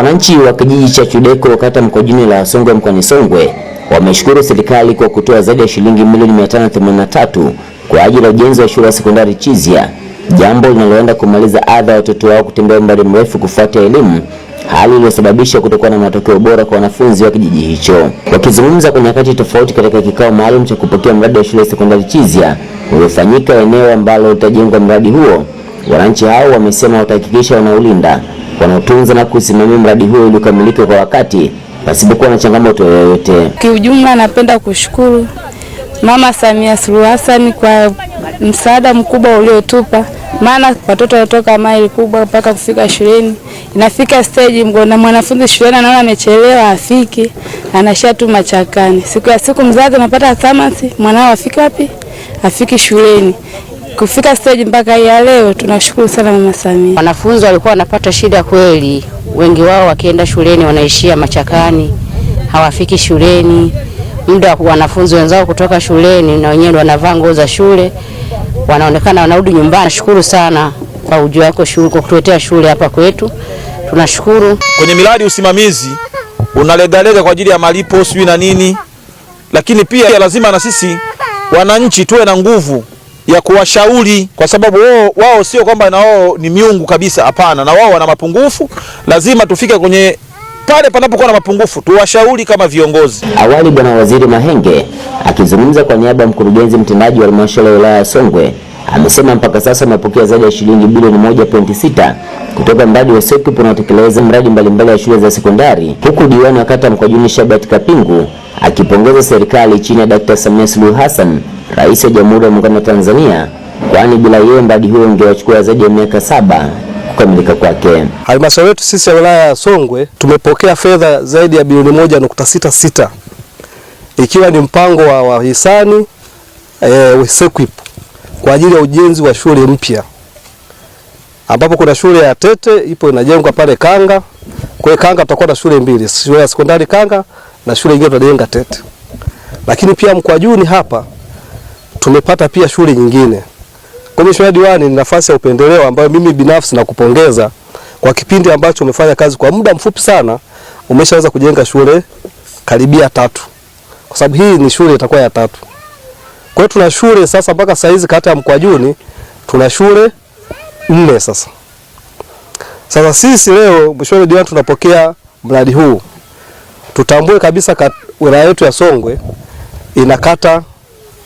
Wananchi wa kijiji cha Chudeko kata Mkwajuni wilaya Songwe mkoani Songwe wameshukuru serikali kwa kutoa zaidi ya shilingi milioni 583 kwa ajili ya ujenzi wa shule ya sekondari Chizya, jambo linaloenda kumaliza adha ya watoto wao kutembea umbali mrefu kufuatia elimu, hali iliyosababisha kutokuwa na matokeo bora kwa wanafunzi wa kijiji hicho. Wakizungumza kwa nyakati tofauti katika kikao maalum cha kupokea mradi wa shule ya sekondari Chizya uliofanyika eneo ambalo utajengwa mradi huo, wananchi hao wamesema watahakikisha wanaulinda, wanaotunza na kusimamia mradi huo ili ukamilike kwa wakati pasipokuwa na changamoto yoyote. Kiujumla, napenda kushukuru Mama Samia Suluhu Hassan kwa msaada mkubwa uliotupa, maana watoto watoka maili kubwa mpaka kufika shuleni. Inafika stage na mwanafunzi shuleni anaona amechelewa afiki, anashatuma chakani. Siku mzazi anapata thamasi, mwanao afika wapi? Afiki shuleni. Kufika stage mpaka ya leo, tunashukuru sana Mama Samia. Wanafunzi walikuwa wanapata shida kweli, wengi wao wakienda shuleni wanaishia machakani, hawafiki shuleni. Muda wa wanafunzi wenzao kutoka shuleni na wenyewe wanavaa nguo za shule, wanaonekana wanarudi nyumbani. Nashukuru sana kwa ujio wako shule, kwa kutuletea shule hapa kwetu. Tunashukuru. Kwenye miradi usimamizi unalegalega kwa ajili ya malipo sijui na nini, lakini pia lazima na sisi wananchi tuwe na nguvu ya kuwashauri, kwa sababu wao sio kwamba na wao ni miungu kabisa, hapana, na wao wana mapungufu. Lazima tufike kwenye pale panapokuwa na mapungufu tuwashauri kama viongozi. Awali Bwana Waziri Mahenge akizungumza kwa niaba ya mkurugenzi mtendaji wa halmashauri ya wilaya Songwe amesema mpaka sasa wamepokea zaidi ya shilingi bilioni 1.6 kutoka mradi wa SEQUIP unaotekeleza mradi mbalimbali ya shule za sekondari, huku diwani wa kata Mkwajuni Shabat Kapingu akipongeza serikali chini ya Dr. Samia Suluhu Hassan, Rais wa Jamhuri ya Muungano wa Tanzania, kwani bila yeye mradi huo ungewachukua zaidi ya miaka 7 kukamilika kwake. Halmashauri yetu sisi ya wilaya ya Songwe tumepokea fedha zaidi ya bilioni 1.66 ikiwa ni mpango wa wahisani SEQUIP kwa ajili ya ujenzi wa shule mpya, ambapo kuna shule ya Tete ipo inajengwa pale Kanga. Kwa hiyo Kanga tutakuwa na shule mbili, shule ya sekondari Kanga na shule nyingine tutajenga Tete. Lakini pia Mkwajuni hapa tumepata pia shule nyingine. Kwa Mheshimiwa Diwani, ni nafasi ya upendeleo ambayo mimi binafsi nakupongeza kwa kipindi ambacho umefanya kazi kwa muda mfupi sana, umeshaweza kujenga shule karibia 3. Kwa sababu hii ni shule itakuwa ya 3. Kwa hiyo tuna shule sasa mpaka saa hizi kata ya Mkwajuni tuna shule 4 sasa. Sasa sisi leo Mheshimiwa Diwani tunapokea mradi huu. Tutambue kabisa wilaya yetu ya Songwe ina kata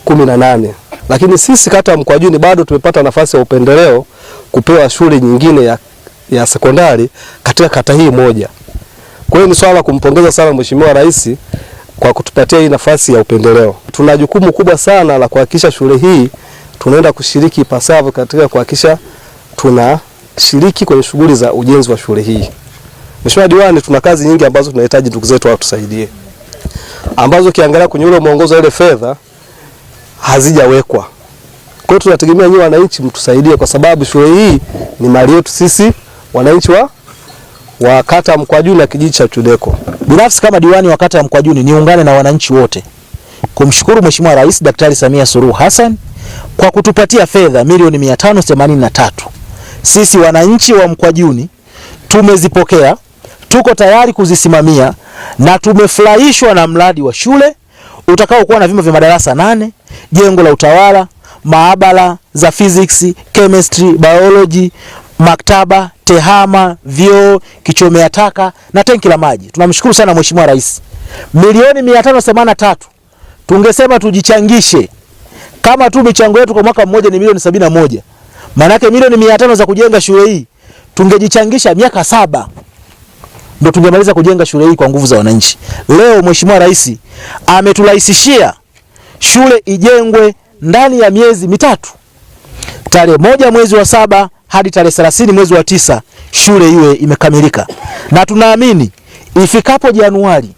18. Lakini sisi kata ya Mkwajuni bado tumepata nafasi ya upendeleo kupewa shule nyingine ya sekondari katika kata hii moja. Kwa hiyo ni swala kumpongeza sana Mheshimiwa Rais kwa kutupatia hii nafasi ya upendeleo. Tuna jukumu kubwa sana la kuhakikisha shule hii tunaenda kushiriki ipasavyo katika kuhakikisha tunashiriki kwenye shughuli za ujenzi wa shule hii. Mheshimiwa Diwani, tuna kazi nyingi ambazo tunahitaji ndugu zetu watusaidie, ambazo kiangalia kwenye ule mwongozo ile fedha hazijawekwa. Kwa hiyo tunategemea nyinyi wananchi mtusaidie, kwa sababu shule hii ni mali yetu sisi wananchi wa kata ya Mkwajuni na kijiji cha Chudeko. Binafsi kama diwani wa kata ya Mkwajuni niungane na wananchi wote kumshukuru Mheshimiwa Rais Daktari Samia Suluhu Hassan kwa kutupatia fedha milioni 583. Sisi wananchi wa Mkwajuni tumezipokea, tuko tayari kuzisimamia na tumefurahishwa na mradi wa shule utakao kuwa na vyumba vya madarasa 8, jengo la utawala, maabara za physics, chemistry, biology, maktaba, tehama, vyoo, kichomea taka na tenki la maji. Tunamshukuru sana Mheshimiwa Rais. Milioni 583 tungesema tujichangishe. Kama tu michango yetu kwa mwaka mmoja ni milioni 71. Maana yake milioni 500 za kujenga shule hii tungejichangisha miaka 7. Ndio tungemaliza kujenga shule hii kwa nguvu za wananchi. Leo Mheshimiwa Rais ameturahisishia shule ijengwe ndani ya miezi 3. Tarehe 1 mwezi wa 7 hadi tarehe 30 mwezi wa 9 shule iwe imekamilika. Na tunaamini ifikapo Januari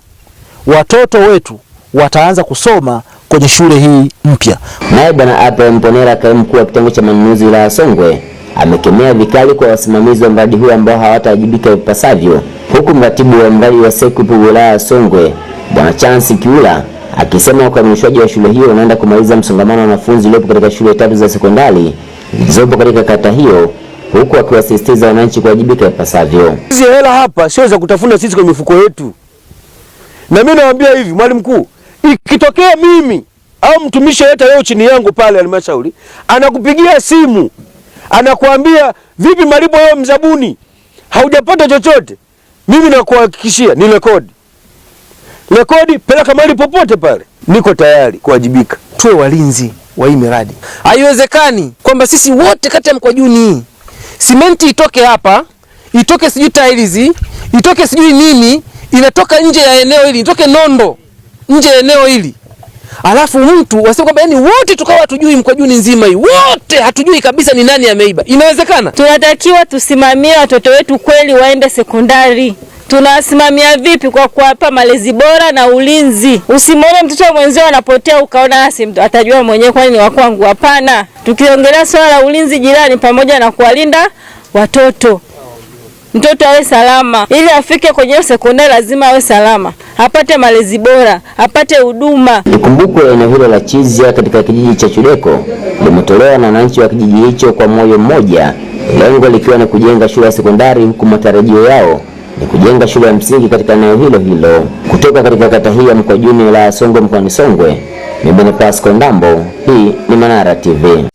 watoto wetu wataanza kusoma kwenye shule hii mpya. Naye Bwana Abraham Mponera, kaimu mkuu wa kitengo cha manunuzi wilaya Songwe, amekemea vikali kwa wasimamizi wa mradi huu ambao hawatawajibika ipasavyo, huku mratibu wa mradi wa SEQUIP wilaya Songwe Bwana Chance Kiula akisema ukamilishwaji wa shule hiyo unaenda kumaliza msongamano wa wanafunzi waliopo katika shule 3 za sekondari zilizopo katika kata hiyo, huku akiwasisitiza wananchi kuwajibika ipasavyo. Hizi hela hapa sio za kutafuna sisi kwa mifuko yetu. Na mimi nawaambia hivi, mwalimu mkuu, ikitokea mimi au mtumishi yeyote leo chini yangu pale halmashauri anakupigia simu anakuambia vipi malipo yao mzabuni, haujapata chochote, mimi nakuhakikishia ni rekodi, peleka mali popote pale, niko tayari kuwajibika. Tuwe walinzi wa hii miradi. Haiwezekani kwamba sisi wote kata ya Mkwajuni simenti itoke hapa, itoke sijui tiles, itoke sijui nini, inatoka nje ya eneo hili, itoke nondo nje ya eneo hili. Alafu mtu wasema kwamba yani wote tukawa hatujui Mkwajuni nzima hii, wote hatujui kabisa ni nani ameiba. Inawezekana? Tunatakiwa tusimamie watoto wetu kweli waende sekondari. Tunawasimamia vipi? Kwa kuwapa malezi bora na ulinzi. Usimwone mtoto mwenzio anapotea ukaona asi mtu atajua mwenyewe kwani ni wa kwangu. Hapana. Tukiongelea swala la ulinzi jirani pamoja na kuwalinda watoto, mtoto awe salama. Ili afike kwenye sekondari lazima awe salama, apate malezi bora, apate huduma. Ikumbukwe eneo hilo la Chizya katika kijiji cha Chudeko limetolewa na wananchi wa kijiji hicho kwa moyo mmoja, lengo likiwa ni kujenga shule ya sekondari, huku matarajio yao ni kujenga shule ya msingi katika eneo hilo hilo. Kutoka katika kata hii ya Mkwajuni wilaya ya Songwe mkoani Songwe, mimi ni Pasco Ndambo, hii ni Manara TV.